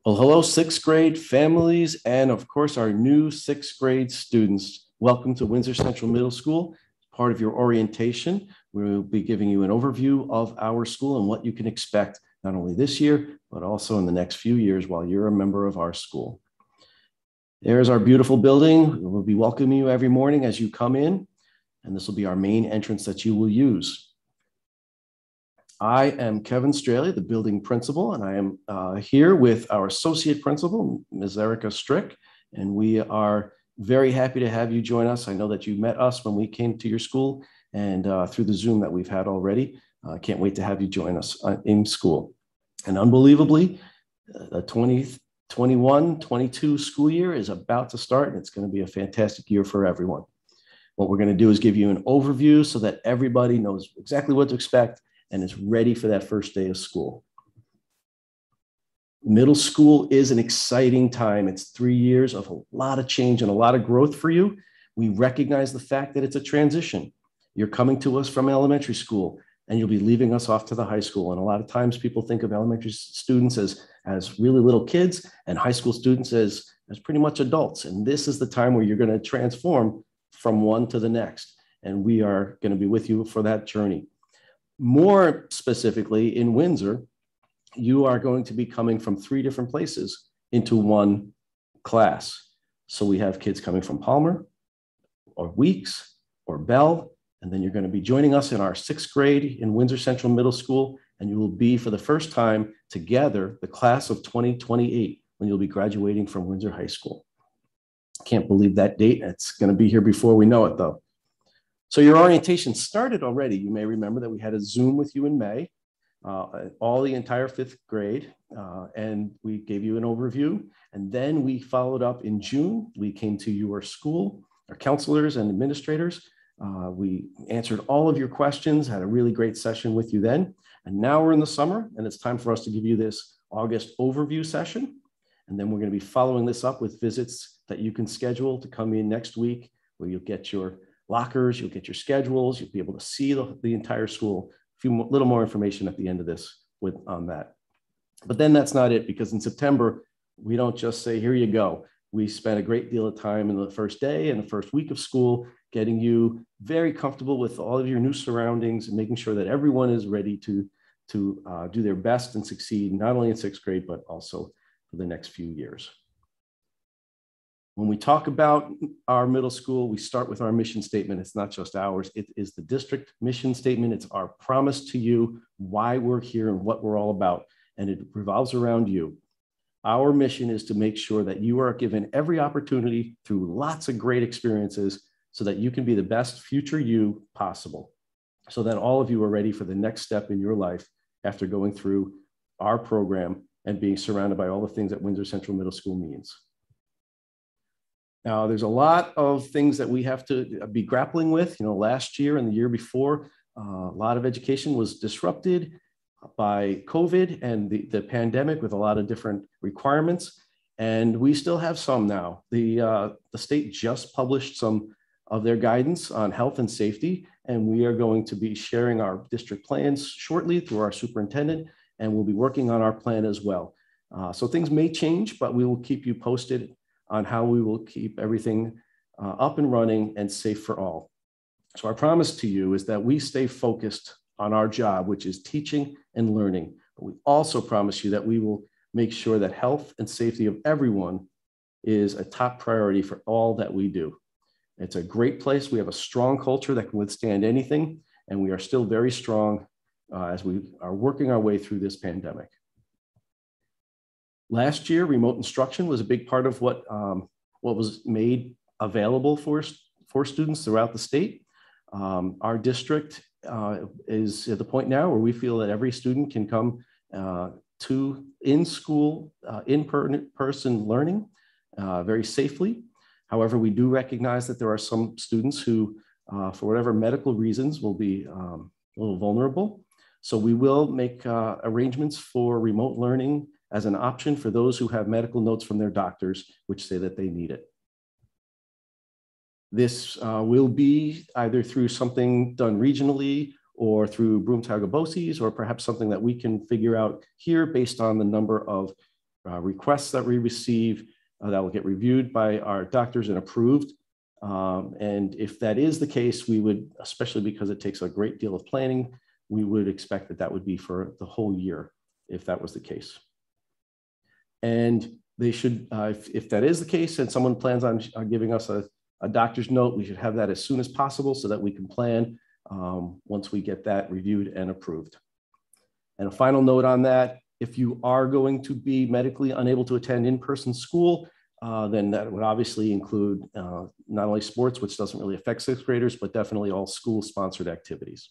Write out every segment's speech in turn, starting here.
Well, hello, sixth grade families, and of course, our new sixth grade students. Welcome to Windsor Central Middle School. Part of your orientation, we will be giving you an overview of our school and what you can expect not only this year, but also in the next few years while you're a member of our school. There's our beautiful building. We'll be welcoming you every morning as you come in, and this will be our main entrance that you will use. I am Kevin Straley, the building principal, and I am here with our associate principal, Ms. Erica Strick, and we are very happy to have you join us. I know that you met us when we came to your school and through the Zoom that we've had already. I can't wait to have you join us in school. And unbelievably, the 2021-22 school year is about to start, and it's going to be a fantastic year for everyone. What we're going to do is give you an overview so that everybody knows exactly what to expect and is ready for that first day of school. Middle school is an exciting time. It's 3 years of a lot of change and a lot of growth for you. We recognize the fact that it's a transition. You're coming to us from elementary school and you'll be leaving us off to the high school. And a lot of times people think of elementary students as really little kids and high school students as pretty much adults. And this is the time where you're going to transform from one to the next. And we are going to be with you for that journey. More specifically, in Windsor, you are going to be coming from 3 different places into one class. So we have kids coming from Palmer or Weeks or Bell, and then you're going to be joining us in our 6th grade in Windsor Central Middle School, and you will be for the first time together the class of 2028 when you'll be graduating from Windsor High School. Can't believe that date. It's going to be here before we know it, though. So your orientation started already. You may remember that we had a Zoom with you in May, all the entire 5th grade, and we gave you an overview. And then we followed up in June. We came to your school, our counselors and administrators. We answered all of your questions, had a really great session with you then. And now we're in the summer, and it's time for us to give you this August overview session. And then we're going to be following this up with visits that you can schedule to come in next week, where you'll get your lockers, you'll get your schedules, you'll be able to see the entire school. Little more information at the end of this on that. But then that's not it, because in September, we don't just say, here you go. We spent a great deal of time in the first day and the first week of school getting you very comfortable with all of your new surroundings and making sure that everyone is ready to do their best and succeed, not only in 6th grade, but also for the next few years. When we talk about our middle school, we start with our mission statement. It's not just ours. It is the district mission statement. It's our promise to you why we're here and what we're all about. And it revolves around you. Our mission is to make sure that you are given every opportunity through lots of great experiences so that you can be the best future you possible. So that all of you are ready for the next step in your life after going through our program and being surrounded by all the things that Windsor Central Middle School means. Now, there's a lot of things that we have to be grappling with. Last year and the year before, a lot of education was disrupted by COVID and the pandemic with a lot of different requirements. And we still have some now. The state just published some of their guidance on health and safety, and we are going to be sharing our district plans shortly through our superintendent, and we'll be working on our plan as well. So things may change, but we will keep you posted on how we will keep everything up and running and safe for all. So our promise to you is that we stay focused on our job, which is teaching and learning. But we also promise you that we will make sure that health and safety of everyone is a top priority for all that we do. It's a great place. We have a strong culture that can withstand anything, and we are still very strong as we are working our way through this pandemic. Last year, remote instruction was a big part of what was made available for students throughout the state. Our district is at the point now where we feel that every student can come to in-school, in-person learning very safely. However, we do recognize that there are some students who, for whatever medical reasons, will be a little vulnerable. So we will make arrangements for remote learning as an option for those who have medical notes from their doctors, which say that they need it. This will be either through something done regionally or through Broome-Tagobosis, or perhaps something that we can figure out here based on the number of requests that we receive that will get reviewed by our doctors and approved. And if that is the case, we would, especially because it takes a great deal of planning, we would expect that that would be for the whole year if that was the case. And they should, if that is the case and someone plans on giving us a doctor's note, we should have that as soon as possible so that we can plan once we get that reviewed and approved. And a final note on that, if you are going to be medically unable to attend in-person school, then that would obviously include not only sports, which doesn't really affect sixth graders, but definitely all school-sponsored activities.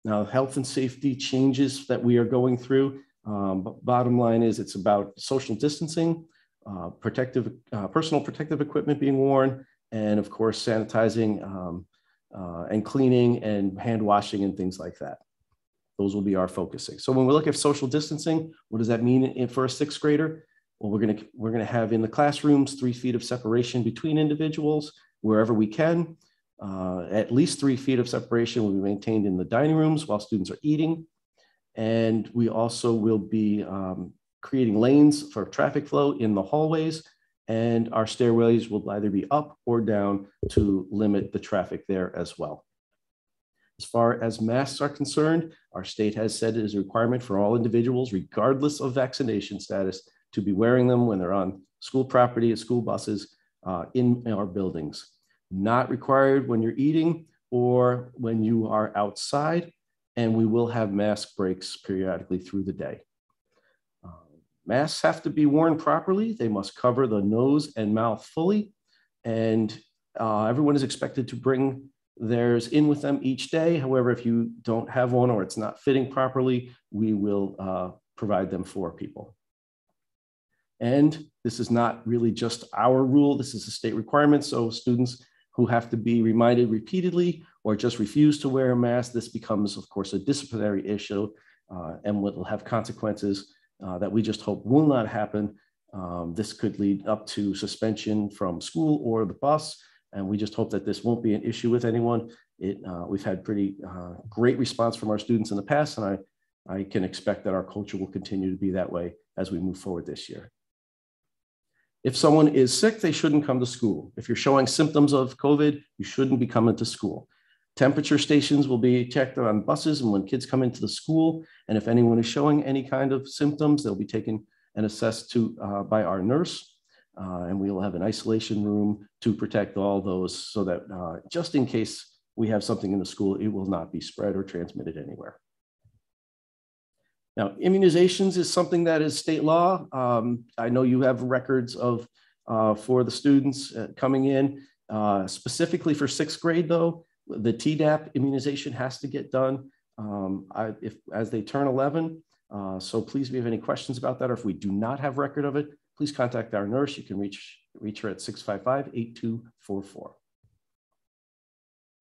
Now, health and safety changes that we are going through, bottom line is it's about social distancing, personal protective equipment being worn, and of course, sanitizing and cleaning and hand washing and things like that. Those will be our focusing. So when we look at social distancing, what does that mean for a sixth grader? Well, we're gonna have in the classrooms 3 feet of separation between individuals wherever we can. At least 3 feet of separation will be maintained in the dining rooms while students are eating. And we also will be creating lanes for traffic flow in the hallways, and our stairways will either be up or down to limit the traffic there as well. As far as masks are concerned, our state has said it is a requirement for all individuals, regardless of vaccination status, to be wearing them when they're on school property and school buses in our buildings. Not required when you're eating or when you are outside, and we will have mask breaks periodically through the day. Masks have to be worn properly. They must cover the nose and mouth fully, and everyone is expected to bring theirs in with them each day. However, if you don't have one or it's not fitting properly, we will provide them for people. And this is not really just our rule. This is a state requirement. So students who have to be reminded repeatedly or just refuse to wear a mask, this becomes, of course, a disciplinary issue and will have consequences that we just hope will not happen. This could lead up to suspension from school or the bus. And we just hope that this won't be an issue with anyone. We've had pretty great response from our students in the past, and I can expect that our culture will continue to be that way as we move forward this year. If someone is sick, they shouldn't come to school. If you're showing symptoms of COVID, you shouldn't be coming to school. Temperature stations will be checked on buses and when kids come into the school. And if anyone is showing any kind of symptoms, they'll be taken and assessed by our nurse. And we will have an isolation room to protect all those so that just in case we have something in the school, it will not be spread or transmitted anywhere. Now, immunizations is something that is state law. I know you have records of for the students coming in, specifically for sixth grade though, the Tdap immunization has to get done as they turn 11. So please, if you have any questions about that, or if we do not have record of it, please contact our nurse. You can reach her at 655-8244.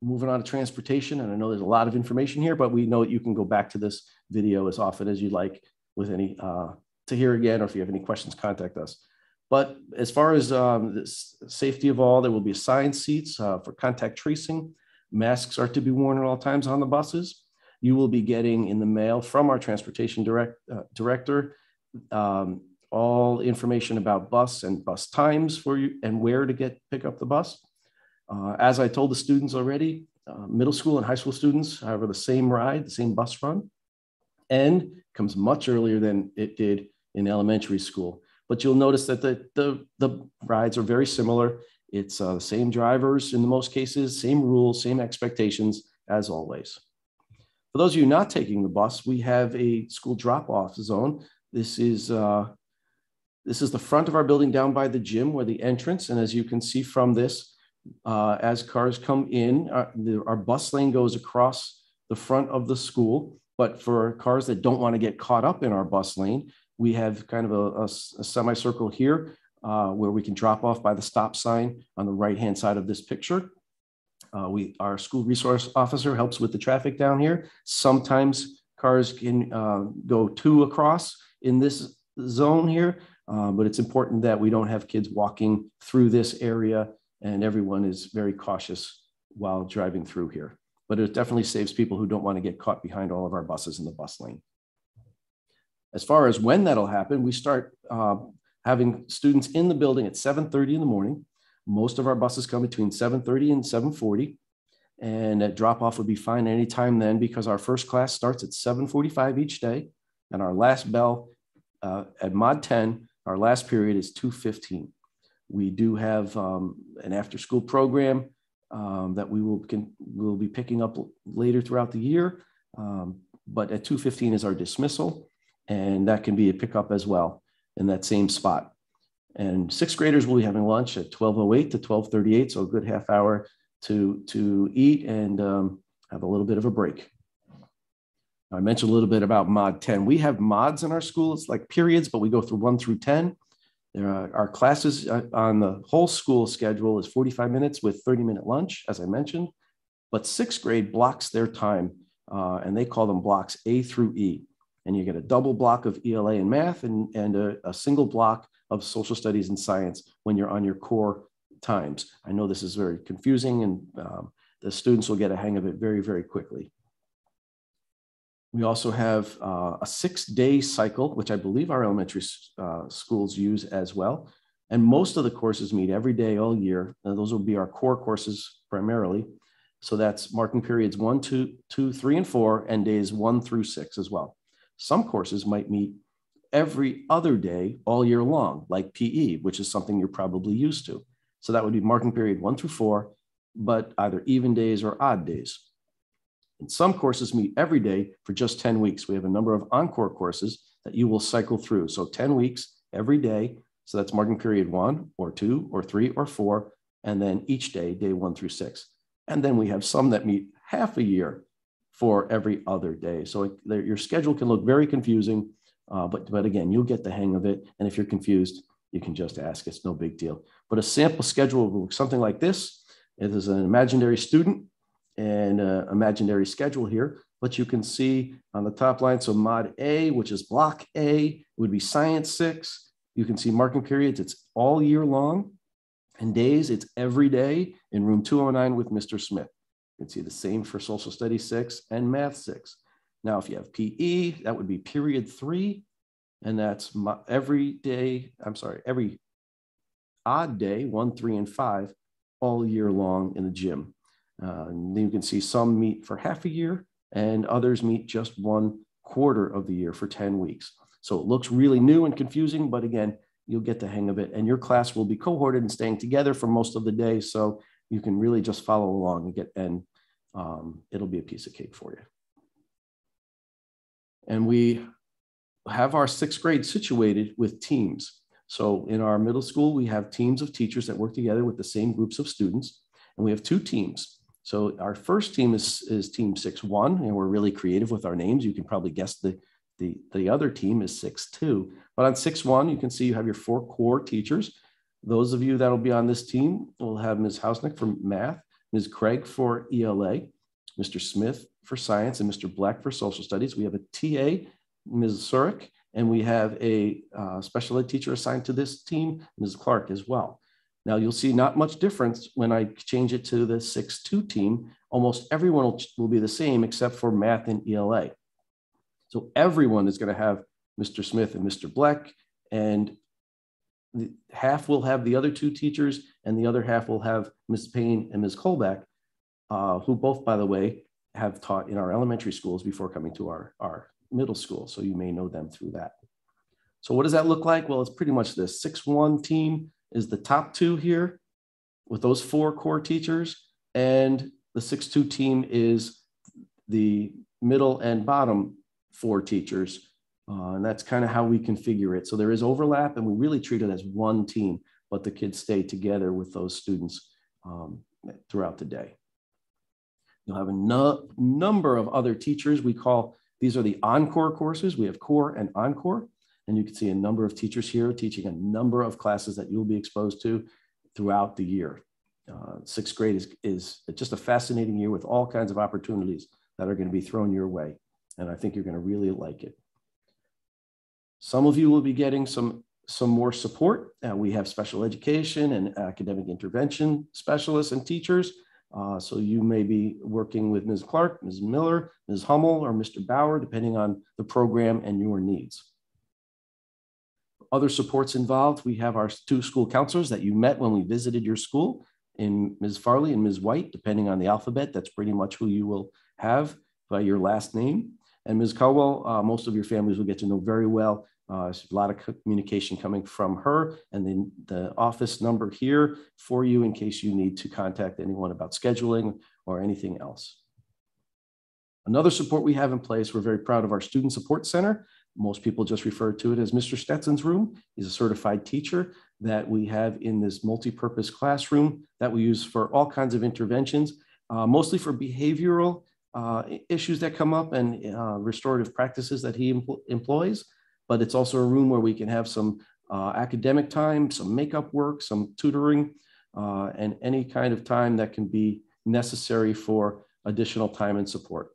Moving on to transportation, and I know there's a lot of information here, but we know that you can go back to this video as often as you like with any to hear again, or if you have any questions, contact us. But as far as the safety of all, there will be assigned seats for contact tracing. Masks are to be worn at all times on the buses. You will be getting in the mail from our transportation director all information about bus and bus times for you and where to pick up the bus. As I told the students already, middle school and high school students have the same ride, the same bus run, and comes much earlier than it did in elementary school. But you'll notice that the rides are very similar. It's the same drivers in most cases, same rules, same expectations as always. For those of you not taking the bus, we have a school drop-off zone. This is the front of our building down by the gym where the entrance, and as you can see from this, as cars come in, our bus lane goes across the front of the school. But for cars that don't want to get caught up in our bus lane, we have kind of a semicircle here where we can drop off by the stop sign on the right-hand side of this picture. Our school resource officer helps with the traffic down here. Sometimes cars can go 2 across in this zone here, but it's important that we don't have kids walking through this area, and everyone is very cautious while driving through here. But it definitely saves people who don't want to get caught behind all of our buses in the bus lane. As far as when that'll happen, we start having students in the building at 7:30 in the morning. Most of our buses come between 7:30 and 7:40. And that drop off would be fine anytime then, because our first class starts at 7:45 each day. And our last bell at Mod 10, our last period is 2:15. We do have an after school program that we'll be picking up later throughout the year. But at 2:15 is our dismissal, and that can be a pickup as well in that same spot. And sixth graders will be having lunch at 12:08 to 12:38, so a good half hour to eat and have a little bit of a break. I mentioned a little bit about Mod 10. We have mods in our school. It's like periods, but we go through 1 through 10. Our classes on the whole school schedule is 45 minutes with 30-minute lunch, as I mentioned. But sixth grade blocks their time, and they call them blocks A through E. And you get a double block of ELA and math and a single block of social studies and science when you're on your core times. I know this is very confusing, and the students will get a hang of it very, very quickly. We also have a 6-day cycle, which I believe our elementary schools use as well. And most of the courses meet every day all year. Those will be our core courses primarily. So that's marking periods 1, 2, 3, and 4, and days 1 through 6 as well. Some courses might meet every other day all year long, like PE, which is something you're probably used to. So that would be marking period 1 through 4, but either even days or odd days. And some courses meet every day for just 10 weeks. We have a number of encore courses that you will cycle through. So 10 weeks every day. So that's marking period 1 or 2 or 3 or 4, and then each day, day 1 through 6. And then we have some that meet half a year for every other day. So your schedule can look very confusing, but again, you'll get the hang of it. And if you're confused, you can just ask. It's no big deal. But a sample schedule will look something like this. It is an imaginary student and an imaginary schedule here, but you can see on the top line, so Mod A, which is block A, would be Science 6. You can see marking periods, it's all year long, and days, it's every day in room 209 with Mr. Smith. You can see the same for Social Studies 6 and Math 6. Now, if you have PE, that would be period 3, and that's every odd day, 1, 3, and 5, all year long in the gym. And then you can see some meet for half a year and others meet just 1/4 of the year for 10 weeks. So it looks really new and confusing, but again, you'll get the hang of it. And your class will be cohorted and staying together for most of the day. So you can really just follow along and it'll be a piece of cake for you. And we have our sixth grade situated with teams. So in our middle school, we have teams of teachers that work together with the same groups of students. And we have 2 teams. So our first team is team 6-1, and we're really creative with our names. You can probably guess the other team is 6-2. But on 6-1, you can see you have your 4 core teachers. Those of you that will be on this team will have Ms. Hausnick for math, Ms. Craig for ELA, Mr. Smith for science, and Mr. Black for social studies. We have a TA, Ms. Surik, and we have a special ed teacher assigned to this team, Ms. Clark, as well. Now you'll see not much difference when I change it to the 6-2 team. Almost everyone will be the same except for math and ELA. So everyone is going to have Mr. Smith and Mr. Black, and half will have the other 2 teachers, and the other half will have Ms. Payne and Ms. Colback, who both, by the way, have taught in our elementary schools before coming to our middle school. So you may know them through that. So what does that look like? Well, it's pretty much this. 6-1 team is the top 2 here with those 4 core teachers, and the 6-2 team is the middle and bottom 4 teachers. And that's kind of how we configure it. So there is overlap, and we really treat it as one team, but the kids stay together with those students throughout the day. You'll have a number of other teachers. These are the encore courses. We have core and encore. And you can see a number of teachers here teaching a number of classes that you'll be exposed to throughout the year. Sixth grade is just a fascinating year with all kinds of opportunities that are going to be thrown your way. And I think you're going to really like it. Some of you will be getting some more support. We have special education and academic intervention specialists and teachers. So you may be working with Ms. Clark, Ms. Miller, Ms. Hummel, or Mr. Bauer, depending on the program and your needs. Other supports involved, we have our 2 school counselors that you met when we visited your school, in Ms. Farley and Ms. White, depending on the alphabet. That's pretty much who you will have by your last name. And Ms. Caldwell, most of your families will get to know very well. There's a lot of communication coming from her, and then the office number here for you in case you need to contact anyone about scheduling or anything else. Another support we have in place, we're very proud of our Student Support Center. Most people just refer to it as Mr. Stetson's room. He's a certified teacher that we have in this multi-purpose classroom that we use for all kinds of interventions, mostly for behavioral issues that come up and restorative practices that he employs. But it's also a room where we can have some academic time, some makeup work, some tutoring, and any kind of time that can be necessary for additional time and support.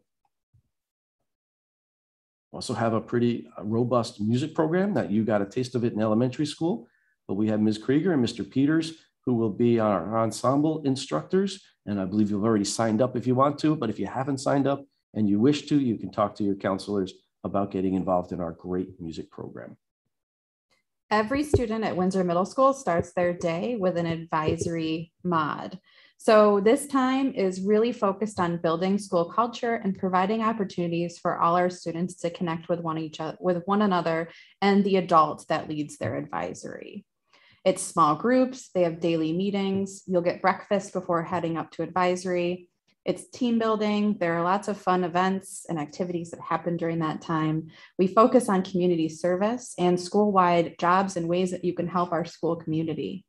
Also have a pretty robust music program that you got a taste of it in elementary school, but we have Ms. Krieger and Mr. Peters, who will be our ensemble instructors. And I believe you've already signed up if you want to, but if you haven't signed up and you wish to, you can talk to your counselors about getting involved in our great music program. Every student at Windsor Middle School starts their day with an advisory mod. So this time is really focused on building school culture and providing opportunities for all our students to connect with one another and the adult that leads their advisory. It's small groups, they have daily meetings, you'll get breakfast before heading up to advisory. It's team building. There are lots of fun events and activities that happen during that time. We focus on community service and school-wide jobs and ways that you can help our school community.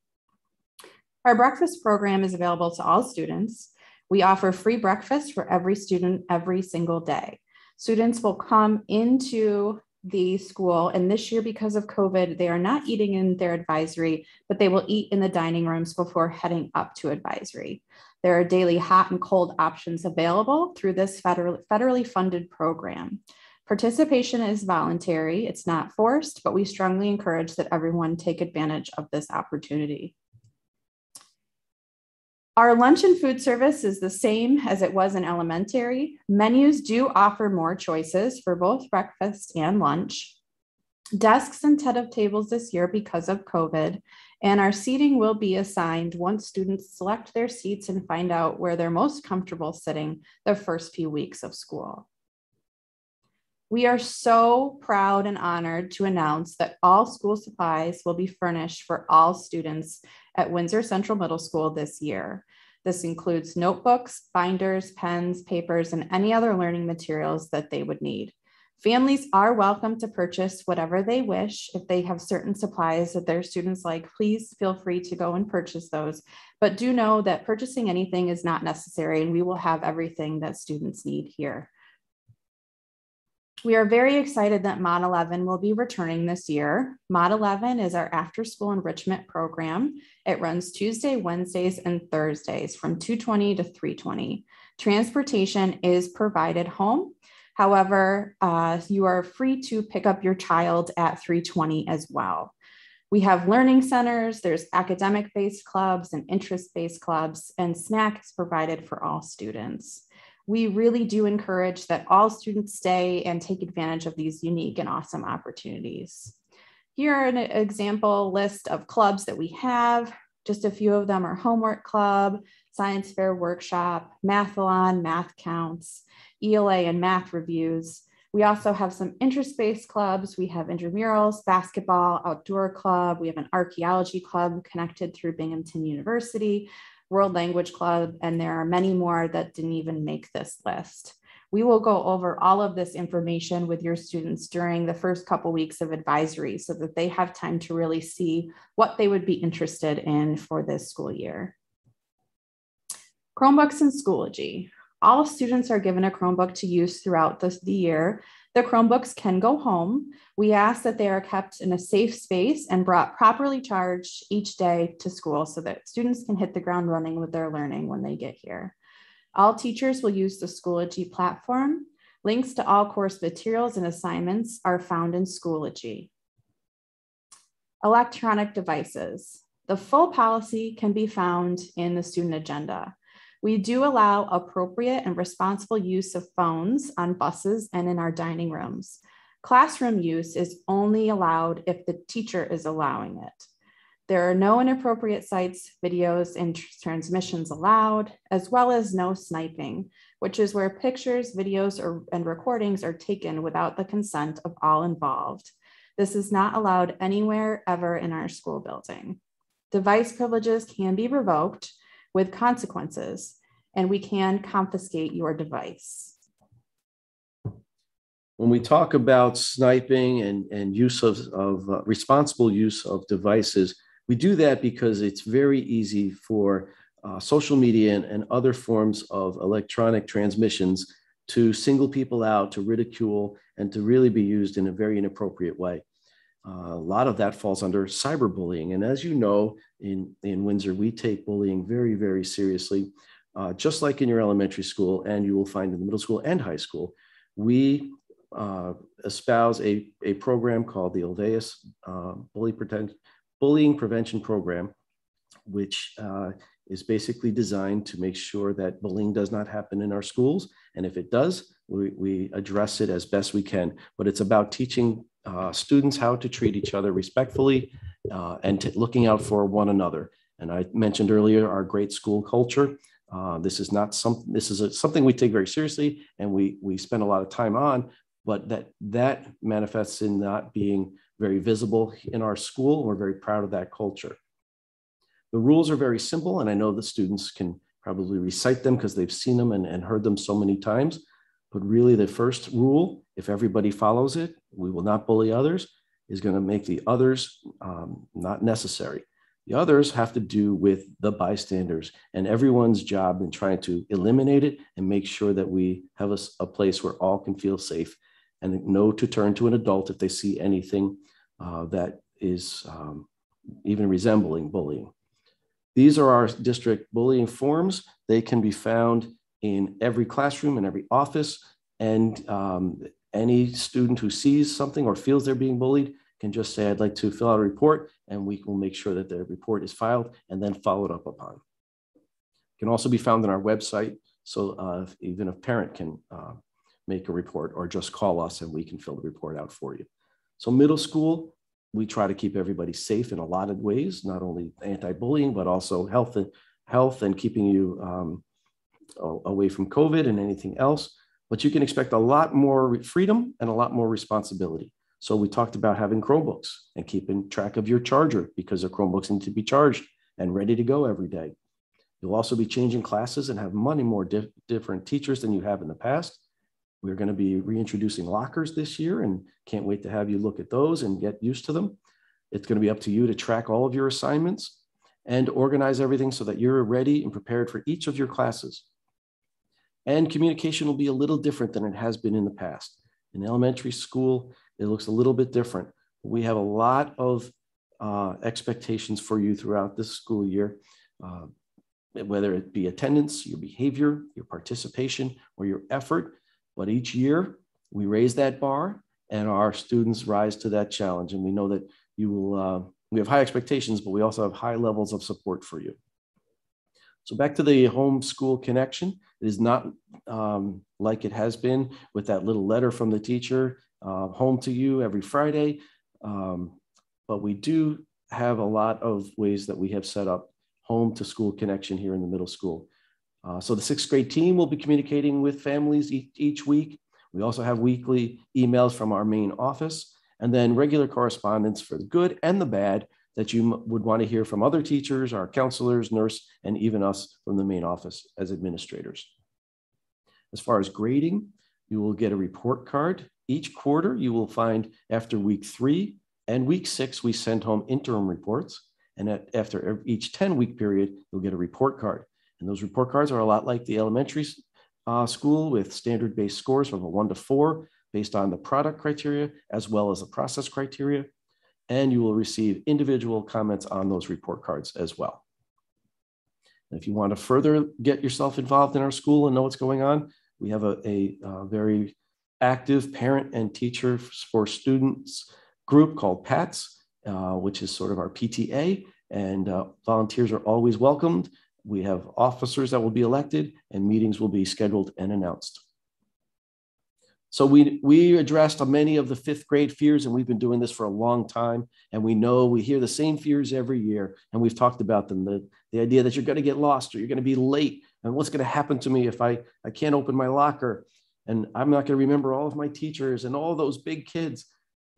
Our breakfast program is available to all students. We offer free breakfast for every student every single day. Students will come into the school, and this year, because of COVID, they are not eating in their advisory, but they will eat in the dining rooms before heading up to advisory. There are daily hot and cold options available through this federally funded program. Participation is voluntary, it's not forced, but we strongly encourage that everyone take advantage of this opportunity. Our lunch and food service is the same as it was in elementary. Menus do offer more choices for both breakfast and lunch. Desks instead of tables this year because of COVID, and our seating will be assigned once students select their seats and find out where they're most comfortable sitting the first few weeks of school. We are so proud and honored to announce that all school supplies will be furnished for all students at Windsor Central Middle School this year. This includes notebooks, binders, pens, papers, and any other learning materials that they would need. Families are welcome to purchase whatever they wish. If they have certain supplies that their students like, please feel free to go and purchase those. But do know that purchasing anything is not necessary, and we will have everything that students need here. We are very excited that Mod 11 will be returning this year. Mod 11 is our after-school enrichment program. It runs Tuesday, Wednesdays, and Thursdays from 2:20 to 3:20. Transportation is provided home. However, you are free to pick up your child at 3:20 as well. We have learning centers, there's academic-based clubs and interest-based clubs, and snacks provided for all students. We really do encourage that all students stay and take advantage of these unique and awesome opportunities. Here are an example list of clubs that we have. Just a few of them are Homework Club, Science Fair Workshop, Mathalon, Math Counts, ELA and Math Reviews. We also have some interest-based clubs. We have intramurals, basketball, outdoor club. We have an archaeology club connected through Binghamton University, World Language Club, and there are many more that didn't even make this list. We will go over all of this information with your students during the first couple weeks of advisory so that they have time to really see what they would be interested in for this school year. Chromebooks and Schoology. All students are given a Chromebook to use throughout the year. The Chromebooks can go home. We ask that they are kept in a safe space and brought properly charged each day to school so that students can hit the ground running with their learning when they get here. All teachers will use the Schoology platform. Links to all course materials and assignments are found in Schoology. Electronic devices. The full policy can be found in the student agenda. We do allow appropriate and responsible use of phones on buses and in our dining rooms. Classroom use is only allowed if the teacher is allowing it. There are no inappropriate sites, videos, and transmissions allowed, as well as no sniping, which is where pictures, videos, and recordings are taken without the consent of all involved. This is not allowed anywhere ever in our school building. Device privileges can be revoked with consequences, and we can confiscate your device. When we talk about sniping and use of responsible use of devices, we do that because it's very easy for social media and other forms of electronic transmissions to single people out, to ridicule, and to really be used in a very inappropriate way. A lot of that falls under cyberbullying. And as you know, in Windsor, we take bullying very, very seriously. Just like in your elementary school, and you will find in the middle school and high school, we espouse a program called the Olweus Bullying Prevention Program, which is basically designed to make sure that bullying does not happen in our schools. And if it does, we address it as best we can. But it's about teaching students how to treat each other respectfully and looking out for one another. And I mentioned earlier our great school culture. This is something we take very seriously, and we spend a lot of time on, but that manifests in not being very visible in our school. We're very proud of that culture. The rules are very simple, and I know the students can probably recite them because they've seen them and heard them so many times. But really, the first rule, if everybody follows it, we will not bully others, is going to make the others not necessary. The others have to do with the bystanders, and everyone's job in trying to eliminate it and make sure that we have a place where all can feel safe and know to turn to an adult if they see anything that is even resembling bullying. These are our district bullying forms. They can be found in every classroom and every office, and any student who sees something or feels they're being bullied can just say, I'd like to fill out a report, and we will make sure that the report is filed and then followed up upon. It can also be found on our website, so even a parent can make a report or just call us and we can fill the report out for you. So middle school, we try to keep everybody safe in a lot of ways, not only anti-bullying, but also health and keeping you away from COVID and anything else. But you can expect a lot more freedom and a lot more responsibility. So we talked about having Chromebooks and keeping track of your charger, because the Chromebooks need to be charged and ready to go every day. You'll also be changing classes and have many more different teachers than you have in the past. We're going to be reintroducing lockers this year, and can't wait to have you look at those and get used to them. It's going to be up to you to track all of your assignments and organize everything so that you're ready and prepared for each of your classes. And communication will be a little different than it has been in the past. In elementary school, it looks a little bit different. We have a lot of expectations for you throughout this school year, whether it be attendance, your behavior, your participation, or your effort. But each year we raise that bar and our students rise to that challenge. And we know that you will, we have high expectations, but we also have high levels of support for you. So back to the homeschool connection. It is not like it has been with that little letter from the teacher home to you every Friday. But we do have a lot of ways that we have set up home to school connection here in the middle school. So the 6th grade team will be communicating with families each week. We also have weekly emails from our main office, and then regular correspondence for the good and the bad that you would want to hear from other teachers, our counselors, nurse, and even us from the main office as administrators. As far as grading, you will get a report card. Each quarter, you will find after week 3 and week 6, we send home interim reports. And after each 10-week period, you'll get a report card. And those report cards are a lot like the elementary school, with standard-based scores from a 1 to 4 based on the product criteria as well as the process criteria. And you will receive individual comments on those report cards as well. And if you want to further get yourself involved in our school and know what's going on, we have a very active parent and teacher for students group called PATS, which is sort of our PTA, and volunteers are always welcomed. We have officers that will be elected, and meetings will be scheduled and announced. So we addressed many of the fifth grade fears, and we've been doing this for a long time. And we hear the same fears every year, and we've talked about them. The idea that you're going to get lost, or you're going to be late, and what's going to happen to me if I can't open my locker, and I'm not going to remember all of my teachers and all those big kids.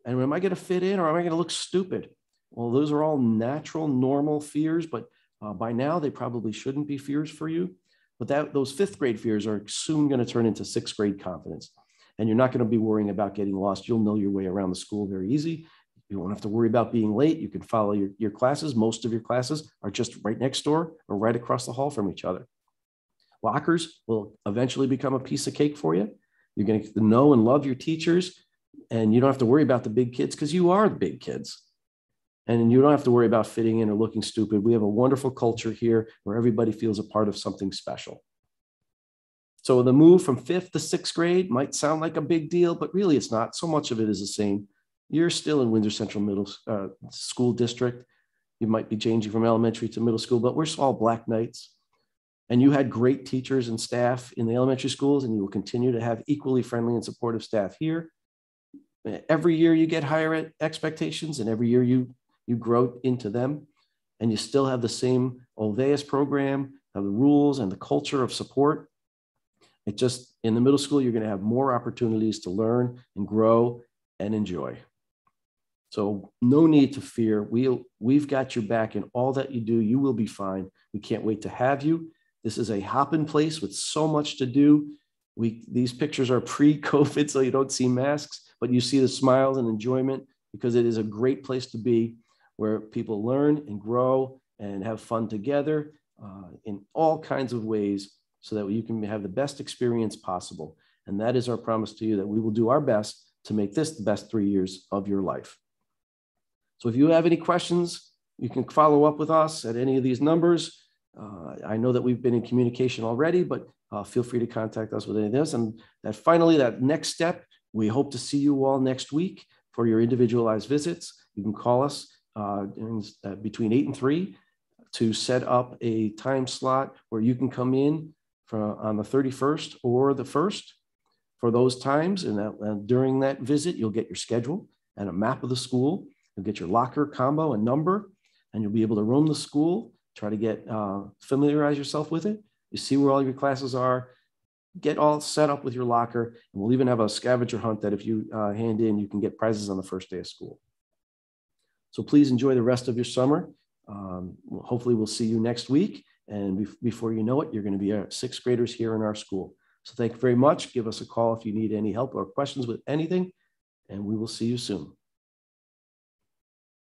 And am I going to fit in, or am I going to look stupid? Well, those are all natural, normal fears, but by now they probably shouldn't be fears for you. But those fifth grade fears are soon going to turn into sixth grade confidence. And you're not going to be worrying about getting lost. You'll know your way around the school very easy. You won't have to worry about being late. You can follow your classes. Most of your classes are just right next door or right across the hall from each other. Lockers will eventually become a piece of cake for you. You're going to get to know and love your teachers, and you don't have to worry about the big kids because you are the big kids. And you don't have to worry about fitting in or looking stupid. We have a wonderful culture here where everybody feels a part of something special. So the move from fifth to sixth grade might sound like a big deal, but really it's not. So much of it is the same. You're still in Windsor Central Middle School District. You might be changing from elementary to middle school, but we're all Black Knights. And you had great teachers and staff in the elementary schools, and you will continue to have equally friendly and supportive staff here. Every year you get higher expectations, and every year you grow into them, and you still have the same Olweus program, have the rules and the culture of support. It just, in the middle school, you're going to have more opportunities to learn and grow and enjoy. So no need to fear. We've got your back in all that you do. You will be fine. We can't wait to have you. This is a hopping place with so much to do. These pictures are pre-COVID, so you don't see masks, but you see the smiles and enjoyment, because it is a great place to be, where people learn and grow and have fun together in all kinds of ways, so that you can have the best experience possible. And that is our promise to you, that we will do our best to make this the best 3 years of your life. So if you have any questions, you can follow up with us at any of these numbers. I know that we've been in communication already, but feel free to contact us with any of this. And finally, that next step, we hope to see you all next week for your individualized visits. You can call us between 8 and 3 to set up a time slot where you can come in on the 31st or the 1st for those times. And during that visit, you'll get your schedule and a map of the school. You'll get your locker combo and number, and you'll be able to roam the school, try to familiarize yourself with it. You see where all your classes are, get all set up with your locker. And we'll even have a scavenger hunt that if you hand in, you can get prizes on the first day of school. So please enjoy the rest of your summer. Hopefully we'll see you next week. And before you know it, you're going to be sixth graders here in our school. So thank you very much. Give us a call if you need any help or questions with anything, and we will see you soon.